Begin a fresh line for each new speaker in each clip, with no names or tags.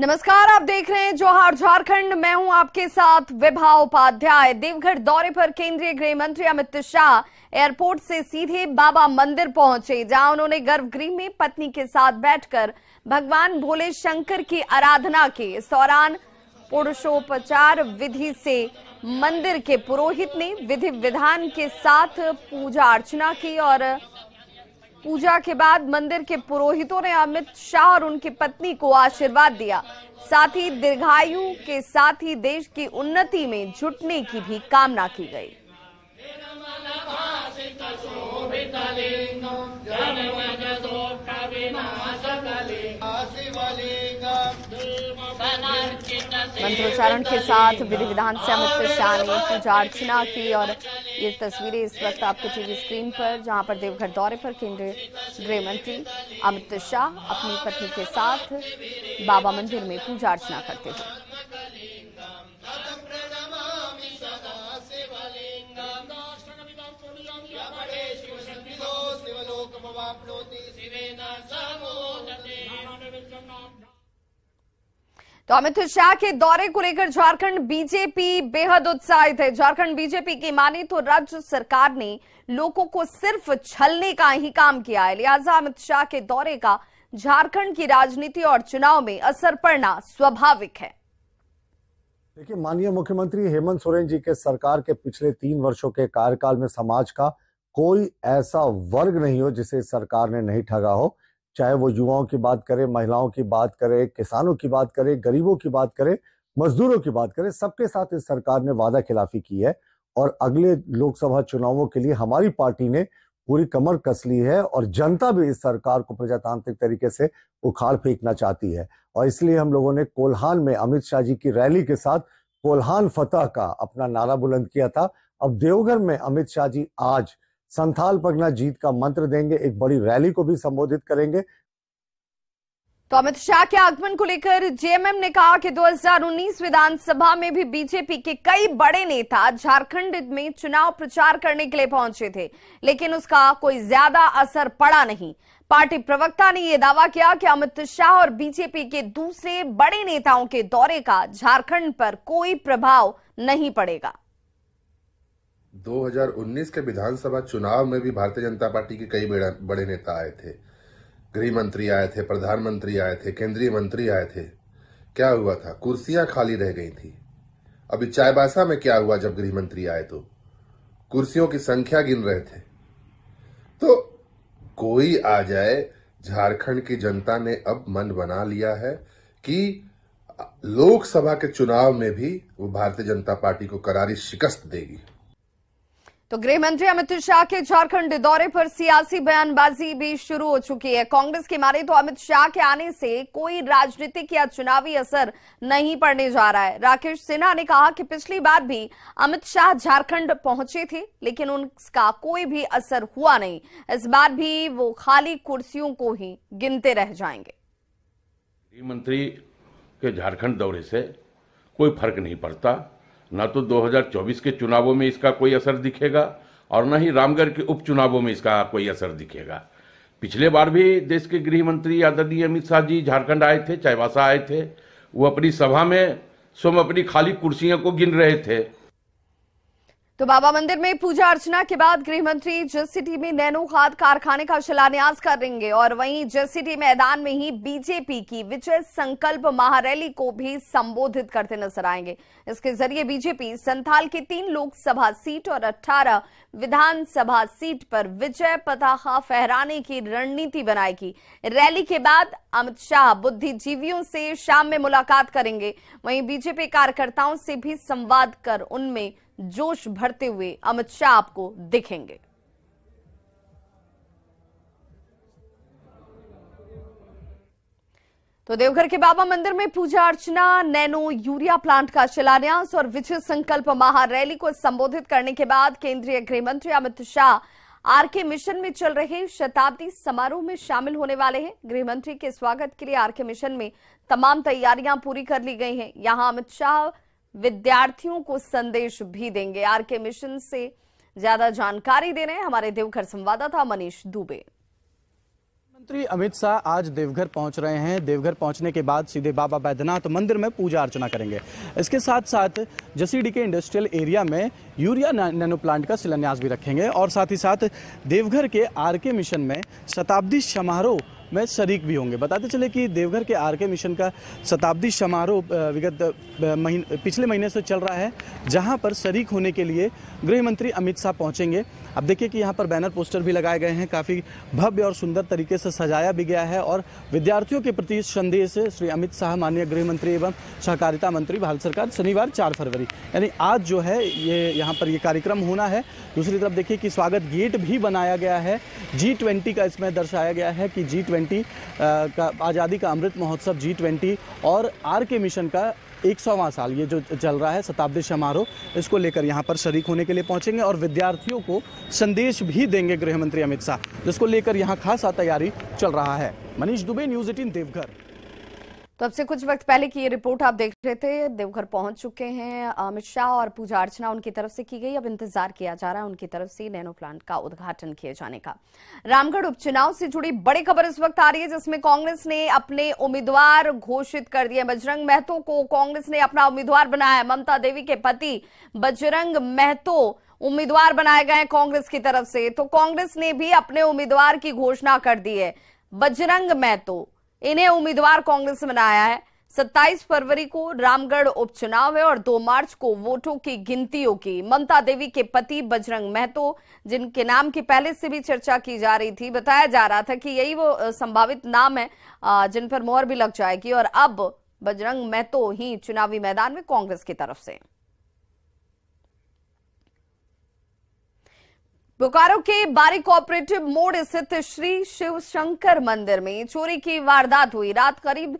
नमस्कार, आप देख रहे हैं जोहार झारखंड। मैं हूं आपके साथ विभा उपाध्याय। देवघर दौरे पर केंद्रीय गृह मंत्री अमित शाह एयरपोर्ट से सीधे बाबा मंदिर पहुंचे, जहां उन्होंने गर्भगृह में पत्नी के साथ बैठकर भगवान भोले शंकर की आराधना की। इस दौरान पुरुषोपचार विधि से मंदिर के पुरोहित ने विधि विधान के साथ पूजा अर्चना की और पूजा के बाद मंदिर के पुरोहितों ने अमित शाह और उनकी पत्नी को आशीर्वाद दिया। साथ ही दीर्घायु के साथ ही देश की उन्नति में जुटने की भी कामना की गई। मंत्रोच्चारण के साथ विधि विधान से अमित शाह ने पूजा अर्चना की और ये तस्वीरें इस वक्त आपको टीवी स्क्रीन पर, जहां पर देवघर दौरे पर केंद्रीय गृह मंत्री अमित शाह अपनी पत्नी के साथ बाबा मंदिर में पूजा अर्चना करते हुए। तो अमित शाह के दौरे को लेकर झारखंड बीजेपी बेहद उत्साहित है। झारखंड बीजेपी की माने तो राज्य सरकार ने लोगों को सिर्फ छलने का ही काम किया है, लिहाजा अमित शाह के दौरे का झारखंड की राजनीति और चुनाव में असर पड़ना स्वाभाविक है।
देखिए, माननीय मुख्यमंत्री हेमंत सोरेन जी के सरकार के पिछले 3 वर्षों के कार्यकाल में समाज का कोई ऐसा वर्ग नहीं हो जिसे सरकार ने नहीं ठगा हो। चाहे वो युवाओं की बात करे, महिलाओं की बात करे, किसानों की बात करे, गरीबों की बात करे, मजदूरों की बात करे, सबके साथ इस सरकार ने वादा खिलाफी की है। और अगले लोकसभा चुनावों के लिए हमारी पार्टी ने पूरी कमर कस ली है और जनता भी इस सरकार को प्रजातांत्रिक तरीके से उखाड़ फेंकना चाहती है। और इसलिए हम लोगों ने कोल्हान में अमित शाह जी की रैली के साथ कोल्हान फतह का अपना नारा बुलंद किया था। अब देवघर में अमित शाह जी आज संथाल परगना जीत का मंत्र देंगे, एक बड़ी रैली को भी संबोधित करेंगे।
तो अमित शाह के आगमन को लेकर जेएमएम ने कहा कि 2019 विधानसभा में भी बीजेपी के कई बड़े नेता झारखंड में चुनाव प्रचार करने के लिए पहुंचे थे, लेकिन उसका कोई ज्यादा असर पड़ा नहीं। पार्टी प्रवक्ता ने यह दावा किया कि अमित शाह और बीजेपी के दूसरे बड़े नेताओं के दौरे का झारखंड पर कोई प्रभाव नहीं पड़ेगा।
2019 के विधानसभा चुनाव में भी भारतीय जनता पार्टी के कई बड़े नेता आए थे। गृह मंत्री आए थे, प्रधानमंत्री आए थे, केंद्रीय मंत्री आए थे। क्या हुआ था? कुर्सियां खाली रह गई थी। अभी चाईबासा में क्या हुआ जब गृह मंत्री आए तो कुर्सियों की संख्या गिन रहे थे। तो कोई आ जाए, झारखंड की जनता ने अब मन बना लिया है कि लोकसभा के चुनाव में भी वो भारतीय जनता पार्टी को करारी शिकस्त देगी।
तो गृह मंत्री अमित शाह के झारखंड दौरे पर सियासी बयानबाजी भी शुरू हो चुकी है। कांग्रेस की माने तो अमित शाह के आने से कोई राजनीतिक या चुनावी असर नहीं पड़ने जा रहा है। राकेश सिन्हा ने कहा कि पिछली बार भी अमित शाह झारखंड पहुंचे थे, लेकिन उनका कोई भी असर हुआ नहीं। इस बार भी वो खाली कुर्सियों को ही गिनते रह जाएंगे।
गृह मंत्री के झारखंड दौरे से कोई फर्क नहीं पड़ता। न तो 2024 के चुनावों में इसका कोई असर दिखेगा और न ही रामगढ़ के उपचुनावों में इसका कोई असर दिखेगा। पिछले बार भी देश के गृह मंत्री आदरणीय अमित शाह जी झारखंड आए थे, चाईबासा आए थे। वो अपनी सभा में स्वयं अपनी खाली कुर्सियों को गिन रहे थे।
तो बाबा मंदिर में पूजा अर्चना के बाद गृह मंत्री जसीडीह में नैनो खाद कारखाने का शिलान्यास करेंगे और वहीं जसीडीह मैदान में ही बीजेपी की विजय संकल्प महारैली को भी संबोधित करते नजर आएंगे। इसके जरिए बीजेपी संथाल की 3 लोकसभा सीट और 18 विधानसभा सीट पर विजय पताका फहराने की रणनीति बनाएगी। रैली के बाद अमित शाह बुद्धिजीवियों से शाम में मुलाकात करेंगे। वहीं बीजेपी कार्यकर्ताओं से भी संवाद कर उनमें जोश भरते हुए अमित शाह आपको दिखेंगे। तो देवघर के बाबा मंदिर में पूजा अर्चना, नैनो यूरिया प्लांट का शिलान्यास और विजय संकल्प महारैली को संबोधित करने के बाद केंद्रीय गृह मंत्री अमित शाह आरके मिशन में चल रहे शताब्दी समारोह में शामिल होने वाले हैं। गृह मंत्री के स्वागत के लिए आरके मिशन में तमाम तैयारियां पूरी कर ली गई हैं। यहां अमित शाह विद्यार्थियों को संदेश भी देंगे। आरके मिशन से ज्यादा जानकारी दे रहे हैं हमारे देवघर संवाददाता मनीष दुबे।
मंत्री अमित शाह आज देवघर पहुंच रहे हैं। देवघर पहुंचने के बाद सीधे बाबा बैद्यनाथ मंदिर में पूजा अर्चना करेंगे। इसके साथ साथ जसीडीह इंडस्ट्रियल एरिया में यूरिया नैनो प्लांट का शिलान्यास भी रखेंगे और साथ ही साथ देवघर के आरके मिशन में शताब्दी समारोह में शरीक भी होंगे। बताते चले कि देवघर के आरके मिशन का शताब्दी समारोह पिछले महीने से चल रहा है, जहां पर शरीक होने के लिए गृह मंत्री अमित शाह पहुंचेंगे। अब देखिए कि यहां पर बैनर पोस्टर भी लगाए गए हैं, काफ़ी भव्य और सुंदर तरीके से सजाया भी गया है और विद्यार्थियों के प्रति संदेश श्री अमित शाह माननीय गृह मंत्री एवं सहकारिता मंत्री भारत सरकार शनिवार 4 फरवरी यानी आज जो है ये यहाँ पर ये कार्यक्रम होना है। दूसरी तरफ देखिए कि स्वागत गेट भी बनाया गया है। G20 का इसमें दर्शाया गया है कि G20 का आज़ादी का अमृत महोत्सव G20 और आरके मिशन का 100वां साल ये जो चल रहा है शताब्दी समारोह, इसको लेकर यहाँ पर शरीक होने के लिए पहुंचेंगे और विद्यार्थियों को संदेश भी देंगे गृह मंत्री अमित शाह, जिसको लेकर यहाँ खासा तैयारी चल रहा है। मनीष दुबे, न्यूज़ 18 देवघर।
तो अब से कुछ वक्त पहले की ये रिपोर्ट आप देख रहे थे। देवघर पहुंच चुके हैं अमित शाह और पूजा अर्चना उनकी तरफ से की गई। अब इंतजार किया जा रहा है उनकी तरफ से नैनो प्लांट का उद्घाटन किए जाने का। रामगढ़ उपचुनाव से जुड़ी बड़ी खबर इस वक्त आ रही है, जिसमें कांग्रेस ने अपने उम्मीदवार घोषित कर दिए। बजरंग महतो को कांग्रेस ने अपना उम्मीदवार बनाया। ममता देवी के पति बजरंग महतो उम्मीदवार बनाए गए कांग्रेस की तरफ से। तो कांग्रेस ने भी अपने उम्मीदवार की घोषणा कर दी है। बजरंग महतो, इन्हें उम्मीदवार कांग्रेस बनाया है। 27 फरवरी को रामगढ़ उपचुनाव है और 2 मार्च को वोटों की गिनती होगी। ममता देवी के पति बजरंग महतो, जिनके नाम की पहले से भी चर्चा की जा रही थी, बताया जा रहा था कि यही वो संभावित नाम है जिन पर मोहर भी लग जाएगी और अब बजरंग महतो ही चुनावी मैदान में कांग्रेस की तरफ से। बोकारो के बारी कोऑपरेटिव मोड़ स्थित श्री शिव शंकर मंदिर में चोरी की वारदात हुई। रात करीब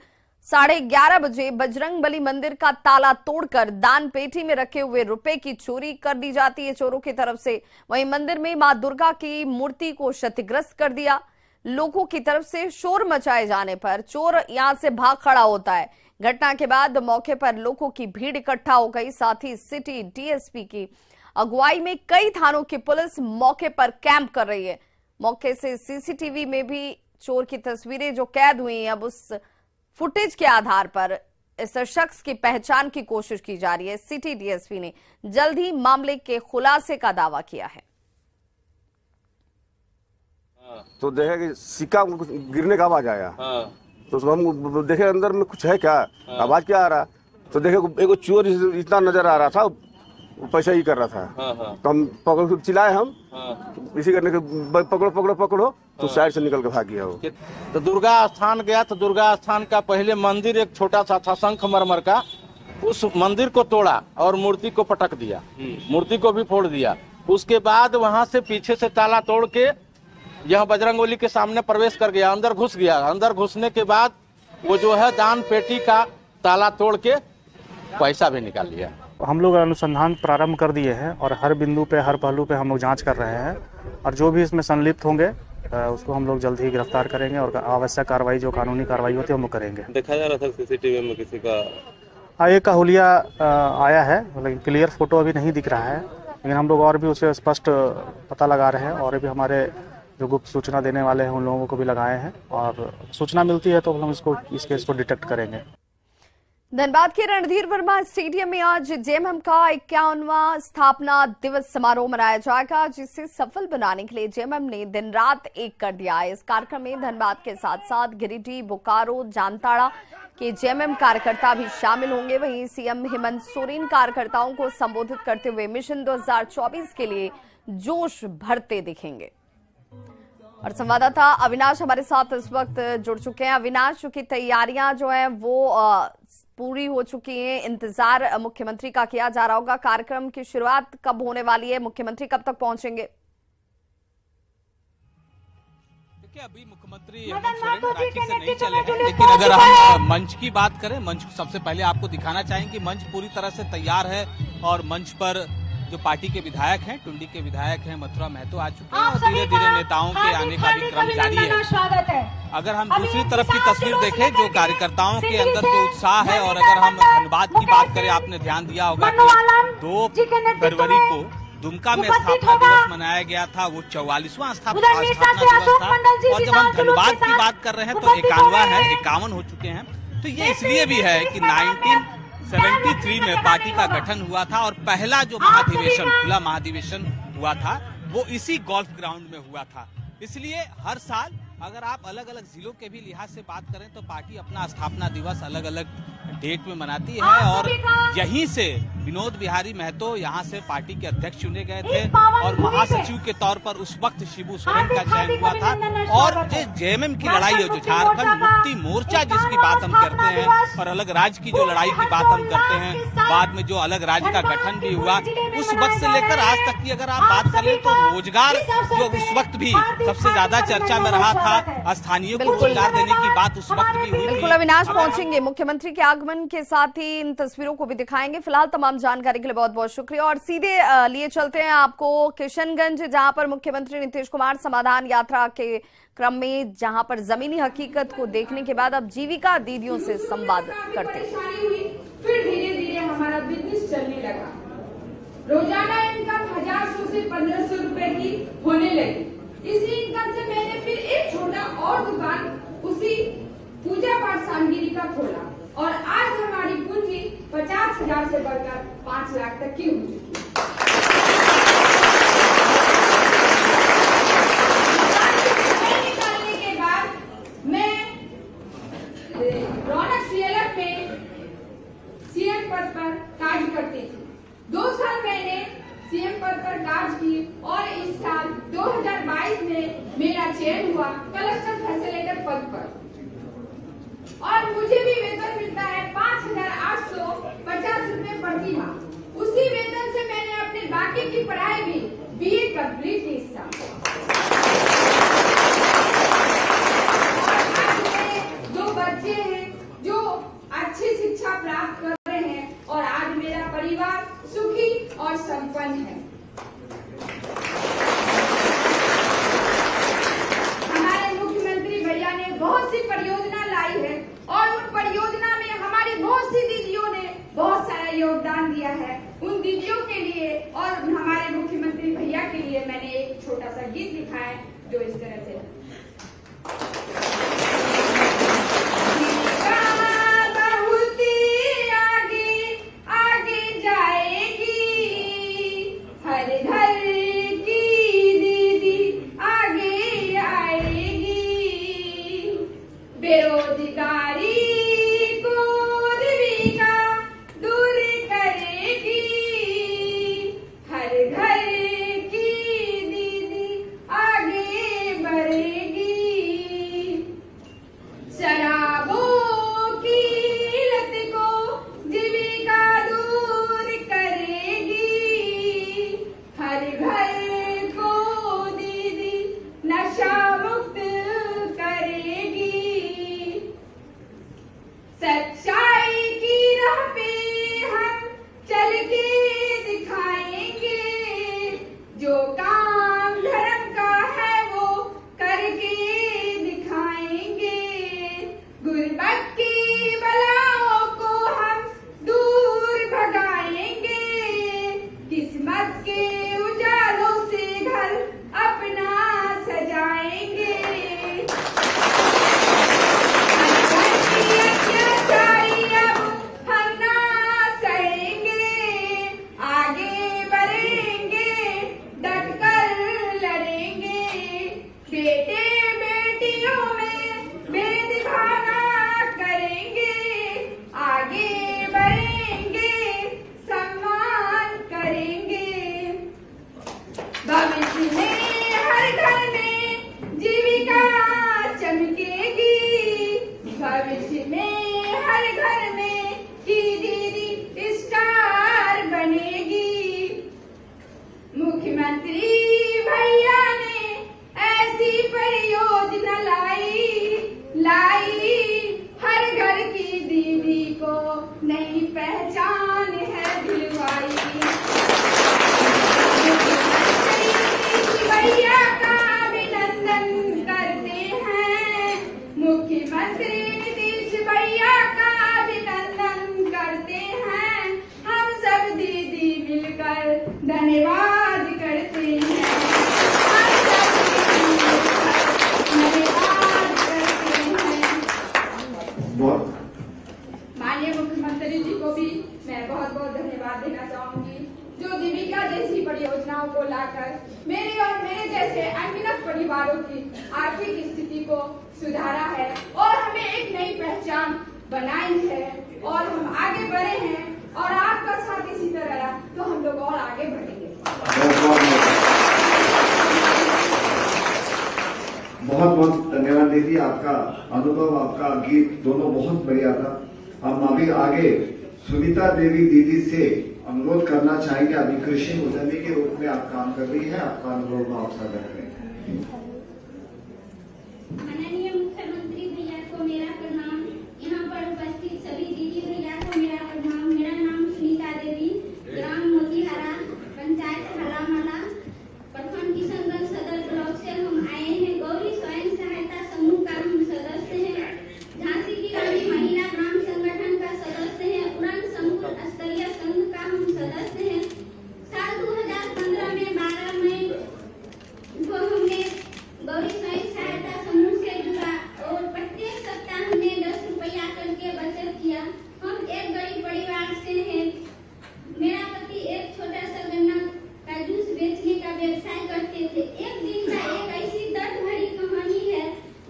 11:30 बजे बजरंग बली मंदिर का ताला तोड़कर दान पेटी में रखे हुए रुपए की चोरी कर दी जाती है चोरों की तरफ से। वहीं मंदिर में मां दुर्गा की मूर्ति को क्षतिग्रस्त कर दिया। लोगों की तरफ से शोर मचाए जाने पर चोर यहां से भाग खड़ा होता है। घटना के बाद मौके पर लोगों की भीड़ इकट्ठा हो गई। साथ ही सिटी डीएसपी की अगुवाई में कई थानों की पुलिस मौके पर कैंप कर रही है। मौके से सीसीटीवी में भी चोर की तस्वीरें जो कैद हुई हैं, अब उस फुटेज के आधार पर इस शख्स की पहचान की कोशिश की जा रही है। सिटी डीएसपी ने जल्द ही मामले के खुलासे का दावा किया है।
तो देखे कि सिक्का गिरने का आवाज आया, तो हम देखे अंदर में कुछ है क्या, आवाज क्या आ रहा, तो देखे एक चोर इतना नजर आ रहा था, पैसा ही कर रहा था। तो हम पकड़ चिल्लाए, हम इसी करने के पकड़ो पकड़ो पकड़ो, तो साइड से निकल के भाग गया वो।
तो दुर्गा स्थान गया, तो दुर्गा स्थान का पहले मंदिर एक छोटा सा था संखमरमर का, उस मंदिर को तोड़ा और मूर्ति को पटक दिया, मूर्ति को भी फोड़ दिया। उसके बाद वहां से पीछे से ताला तोड़ के यह बजरंगबली के सामने प्रवेश कर गया, अंदर घुस गया। अंदर घुसने के बाद वो जो है दान पेटी का ताला तोड़ के पैसा भी निकाल लिया।
हम लोग अनुसंधान प्रारंभ कर दिए हैं और हर बिंदु पे, हर पहलू पे हम लोग जांच कर रहे हैं और जो भी इसमें संलिप्त होंगे उसको हम लोग जल्द ही गिरफ्तार करेंगे और आवश्यक कार्रवाई, जो कानूनी कार्रवाई होती है, हम लोग करेंगे।
देखा जा रहा था सीसीटीवी में किसी का
एक का हुलिया आया है, लेकिन क्लियर फोटो अभी नहीं दिख रहा है, लेकिन हम लोग और भी उसे स्पष्ट पता लगा रहे हैं और अभी हमारे जो गुप्त सूचना देने वाले हैं उन लोगों को भी लगाए हैं और सूचना मिलती है तो हम इस केस को डिटेक्ट करेंगे।
धनबाद के रणधीर वर्मा स्टेडियम में आज जेएमएम का 51वां स्थापना दिवस समारोह मनाया जाएगा, जिसे सफल बनाने के लिए जेएमएम ने दिन रात एक कर दिया है। इस कार्यक्रम में धनबाद के साथ साथ गिरिडीह, बोकारो, जामताड़ा के जेएमएम कार्यकर्ता भी शामिल होंगे। वहीं सीएम हेमंत सोरेन कार्यकर्ताओं को संबोधित करते हुए मिशन 2024 के लिए जोश भरते दिखेंगे। और संवाददाता अविनाश हमारे साथ इस वक्त जुड़ चुके हैं। अविनाश, चूंकि तैयारियां जो हैं वो पूरी हो चुकी हैं, इंतजार मुख्यमंत्री का किया जा रहा होगा। कार्यक्रम की शुरुआत कब होने वाली है, मुख्यमंत्री कब तक पहुंचेंगे?
देखिए, अभी मुख्यमंत्री हेमंत सोरेन रांची से नहीं चले हैं, लेकिन अगर हम मंच की बात करें, मंच सबसे पहले आपको दिखाना चाहेंगे कि मंच पूरी तरह से तैयार है और मंच पर जो पार्टी के विधायक हैं, टुंडी के विधायक हैं मथुरा महतो आ चुके हैं और धीरे धीरे नेताओं के आने का भी क्रम जारी है। अगर हम दूसरी तरफ की तस्वीर देखें, जो कार्यकर्ताओं के अंदर जो उत्साह है, और अगर हम धनबाद की बात करें, आपने ध्यान दिया होगा कि 2 फरवरी को दुमका में स्थापना दिवस मनाया गया था, वो 44वां स्थापना दिवस था। और जब हम धनबाद की बात कर रहे हैं तो 51 हो चुके हैं। तो ये इसलिए भी है कि 1973 में पार्टी का गठन हुआ था और पहला जो महाधिवेशन, खुला महाधिवेशन हुआ था, वो इसी गोल्फ ग्राउंड में हुआ था। इसलिए हर साल अगर आप अलग अलग जिलों के भी लिहाज से बात करें तो पार्टी अपना स्थापना दिवस अलग अलग डेट में मनाती है। और यहीं से विनोद बिहारी महतो यहाँ से पार्टी के अध्यक्ष चुने गए थे और महासचिव के तौर पर उस वक्त शिबू सोरेन का चयन हुआ था। और जो जेएमएम की लड़ाई है, जो झारखंड मुक्ति मोर्चा जिसकी बात हम करते हैं, और अलग राज्य की जो लड़ाई की बात हम करते हैं, बाद में जो अलग राज्य का गठन भी हुआ, उस वक्त से लेकर आज तक की अगर आप बात करें तो रोजगार जो उस वक्त भी सबसे ज्यादा चर्चा में रहा था, स्थानीय को रोजगार देने की बात उस वक्त भी हुई।
बिल्कुल अविनाश पहुंचेंगे, मुख्यमंत्री के आगमन के साथ ही इन तस्वीरों को भी दिखाएंगे। फिलहाल तमाम जानकारी के लिए बहुत बहुत शुक्रिया। और सीधे लिए चलते हैं आपको किशनगंज, जहां पर मुख्यमंत्री नीतीश कुमार समाधान यात्रा के क्रम में, जहां पर जमीनी हकीकत को देखने के बाद अब जीविका दीदियों से संवाद करते हैं।
फिर धीरे धीरे हमारा बिजनेस चलने लगा। रोजाना इनकम 1000 से 1500 रुपए की होने लगी। इसी इनकम से मैंने फिर एक छोटा और दुकान उसी पूजा पाठ सामग्री का खोला और आज हमारी पूंजी 50,000 से बढ़कर 5 लाख तक की हो चुकी है। निकालने के बाद मैं रौनक सीएलएफ में सीएम पद पर कार्य करती थी। 2 साल मैंने सीएम पद पर कार्य की और इस साल 2022 में मेरा चयन हुआ कलेक्टर फैसिलिटेटर पद पर और मुझे भी वेतन मिलता है 5,850 रुपए प्रति माह। उसी वेतन से मैंने अपने बाकी की पढ़ाई भी बीए कंप्लीट की इस साल। आज मेरे 2 बच्चे हैं जो अच्छी शिक्षा प्राप्त कर रहे हैं और आज मेरा परिवार सुखी और संपन्न है। हमारे मुख्यमंत्री भैया ने बहुत सी परियोजना लाई है और उन परियोजना में हमारी बहुत सी दीदियों ने बहुत सारा योगदान दिया है। उन दीदियों के लिए और हमारे मुख्यमंत्री भैया के लिए मैंने एक छोटा सा गीत लिखा है जो इस तरह से बेरोजगारी को देविका दूर करेगी, हर घर की दीदी आगे बढ़ेगी। धन्यवाद देना चाहूंगी, जो दीपिका जैसी परियोजनाओं को लाकर मेरे और मेरे जैसे अनगिनत परिवारों की आर्थिक स्थिति को सुधारा है और हमें एक नई पहचान बनाई है और हम आगे बढ़े हैं। और आपका साथ इसी तरह रहा तो हम लोग और आगे बढ़ेंगे।
बहुत बहुत धन्यवाद दीदी, आपका अनुभव, आपका गीत दोनों बहुत बढ़िया था। हम अभी आगे सुनीता देवी दीदी से अनुरोध करना चाहेंगे। अभी कृषि उद्यमी के रूप में आप काम कर रही हैं, आपका अनुभव आप साझा करें।
माननीय मुख्यमंत्री भैया को मेरा प्रणाम, यहाँ पर उपस्थित सभी दीदी भैया को मेरा प्रणाम। मेरा नाम सुनीता देवी, ग्राम मोतीहारा, पंचायत हलामाला, प्रखंड किशनगंज सदर ब्लॉक से हम आए हैं। गौरी स्वयं सहायता समूह का हम सदस्य हैं, झांसी की रानी महिला ग्राम संगठन का सदस्य है, उड़न समूह स्तरीय संघ का हम सदस्य हैं। साल 2015 में 12 मई को हमने गौरी स्वयं सहायता समूह से जुड़ा और प्रत्येक सप्ताह हमने 10 रुपया करके बचत किया। हम एक गरीब परिवार से हैं। मेरा पति एक छोटा सा गन्ना का जूस बेचने का व्यवसाय करते थे। एक दिन का एक ऐसी दर्द भरी कहानी है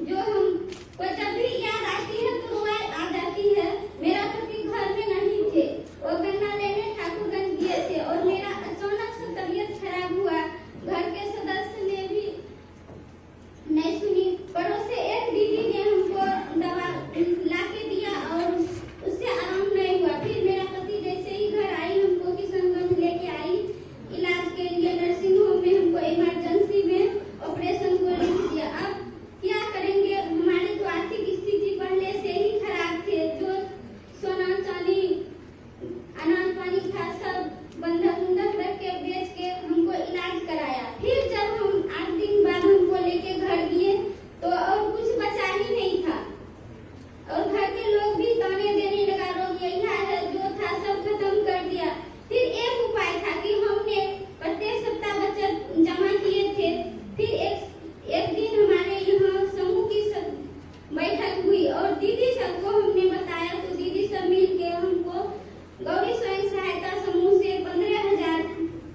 जो हमको जब भी याद आती है तो रुआई आ जाती है। मेरा पति घर में नहीं थे, वो गन्ना लेने ठाकुरगंज गए थे और मेरा अचानक से तबीयत खराब हुआ। घर के सदस्य ने भी नहीं सुनी। पड़ोस से एक दीदी ने हमको दवा ला के दिया और उससे आराम नहीं हुआ। फिर मेरा पति जैसे ही घर आई, हमको किशनगंज लेके आई इलाज के लिए। नर्सिंग होम में हमको इमरजेंसी में ऑपरेशन को लिख दिया। अब क्या करेंगे, हमारी तो आर्थिक स्थिति पहले से ही खराब थे। जो सोना चांदी अनाज पानी था सब बंधक रख के बेच के हमको इलाज कराया। फिर जब हम 8 दिन बाद हमको लेके घर गए तो और कुछ बचा ही नहीं था और घर के लोग भी ताने देने लगा, रोग यही है, जो था सब खत्म कर दिया। फिर एक उपाय था कि हमने प्रत्येक सप्ताह बचत जमा किए थे। फिर एक दिन हमारे यहाँ समूह की बैठक हुई और दीदी सबको हमने बताया तो दीदी सब मिल के हमको गौरी स्वयं सहायता समूह से 15,000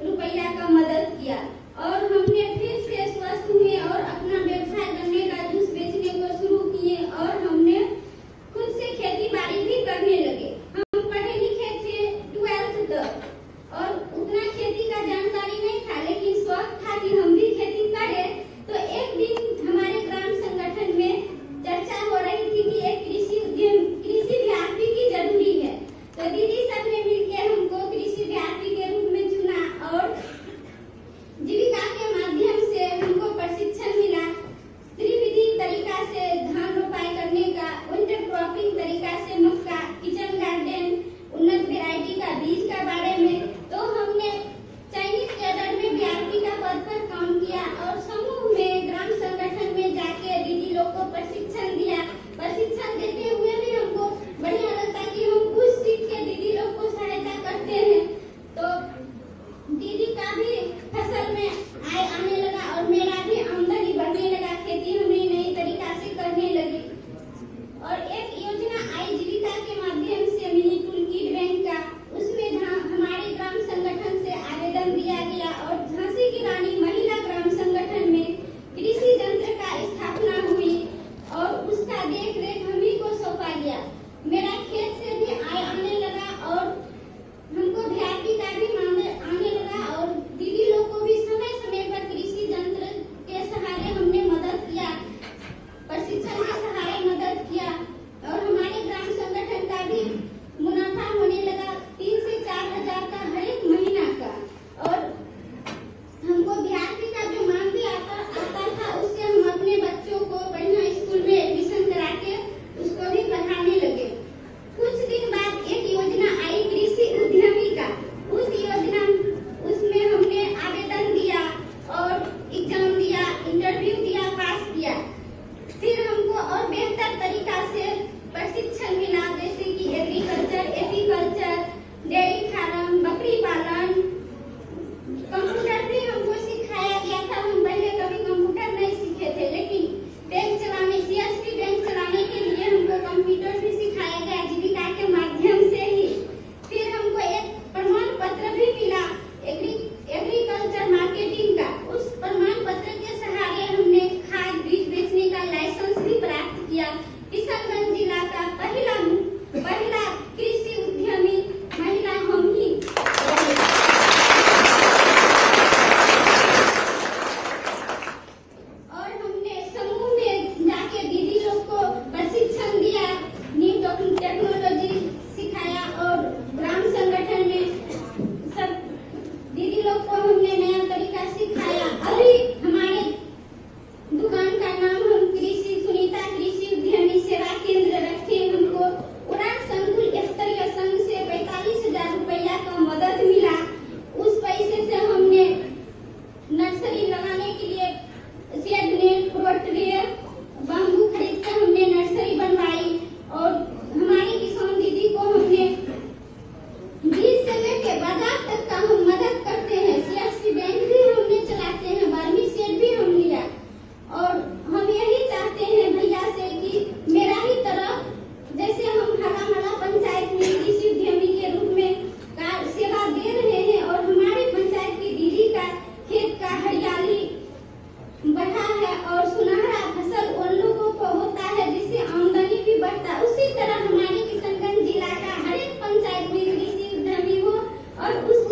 रुपया का मदद किया और हमने फिर से स्वस्थ हुए और अपना व्यवसाय गन्ने का जूस बेचने को शुरू किए और हमने खुद से खेती बाड़ी भी करने लगे। हम पढ़े लिखे थे 12th तक और उतना खेती का जानकारी नहीं था, लेकिन शौक था कि हम भी खेती करें। तो एक दिन हमारे ग्राम संगठन में चर्चा हो रही थी कि एक कृषि व्यापी की जरूरी है। तो दीदी सब ने मिलकर हमको कृषि व्यापी के रूप में चुना और जीविका के माध्यम से हमको प्रशिक्षण मिला। त्रिविधि तरीका से धान रोपाई करने का, विंटर क्रॉपिंग तरीका से मक्का, किचन गार्डन, उन्नत वैरायटी का बीज का बारे में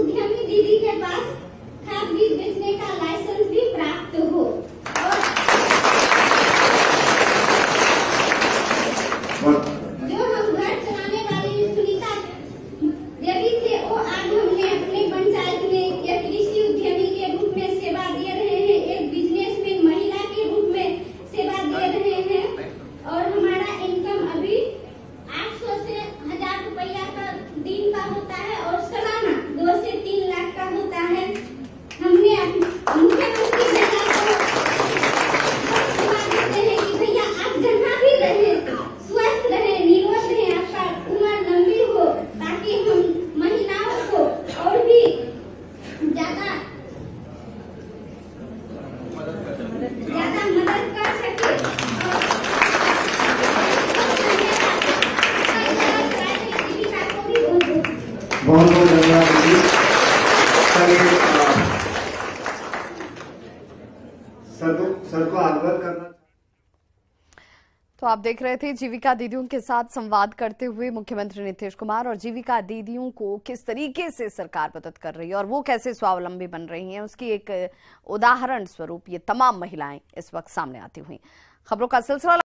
उद्यमी दीदी के पास खाद बीज बेचने का लाइसेंस भी प्राप्त हो। और जो हम घर चलाने वाली सुनीता देवी थे, वो आज हमने अपने पंचायत में एक कृषि उद्यमी के रूप में सेवा दे रहे हैं, एक बिजनेसमैन महिला के रूप में सेवा दे रहे हैं। और हमारा इनकम अभी 800 से 1000 रुपया का दिन का होता है और सालाना 2 से 3 लाख का होता है। हमने मुख्यमंत्री भैया को देते हैं कि भैया आप जहाँ भी रहे स्वस्थ रहे, निरोग रहे, आपका उम्र लंबी हो, ताकि हम महिलाओं को और भी ज्यादा मदद कर सके।
बहुत बहुत धन्यवाद दीदी। सर को अवगत करना।
तो आप देख रहे थे जीविका दीदियों के साथ संवाद करते हुए मुख्यमंत्री नीतीश कुमार, और जीविका दीदियों को किस तरीके से सरकार मदद कर रही है और वो कैसे स्वावलंबी बन रही हैं, उसकी एक उदाहरण स्वरूप ये तमाम महिलाएं इस वक्त सामने आती हुई। खबरों का सिलसिला